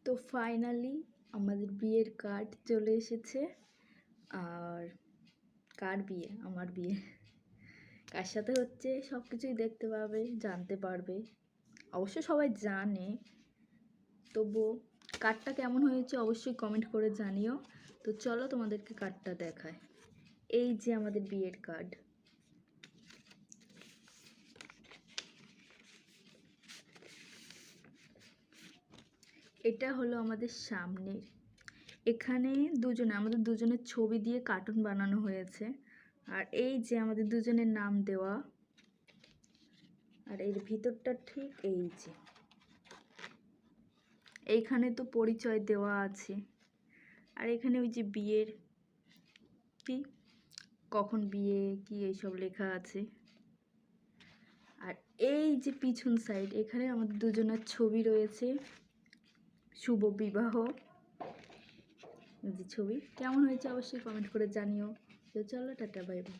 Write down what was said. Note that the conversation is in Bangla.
তো ফাইনালি আমাদের বিয়ের কার্ড চলে এসেছে। আর কার বিয়ে? আমার বিয়ে। কার সাথে হচ্ছে সব কিছুই দেখতে পাবে, জানতে পারবে। অবশ্য সবাই জানে, তবুও কার্ডটা কেমন হয়েছে অবশ্যই কমেন্ট করে জানিও। তো চলো তোমাদেরকে কার্ডটা দেখায়। এই যে আমাদের বিয়ের কার্ড। এটা হলো আমাদের সামনের। এখানে আমাদের দুজনের ছবি দিয়ে কার্টুন বানানো হয়েছে। আর এই যে আমাদের দুজনের নাম দেওয়া। আর এর ভিতরটা ঠিক এই যে এইখানে তো পরিচয় দেওয়া আছে। আর এখানে ওই যে বিয়ের কি, কখন বিয়ে, কি এইসব লেখা আছে। আর এই যে পিছন সাইড, এখানে আমাদের দুজনের ছবি রয়েছে। শুভ বিবাহ যে ছবি কেমন হয়েছে অবশ্যই কমেন্ট করে জানিও। তো চলো, টাটা, বাই বাই।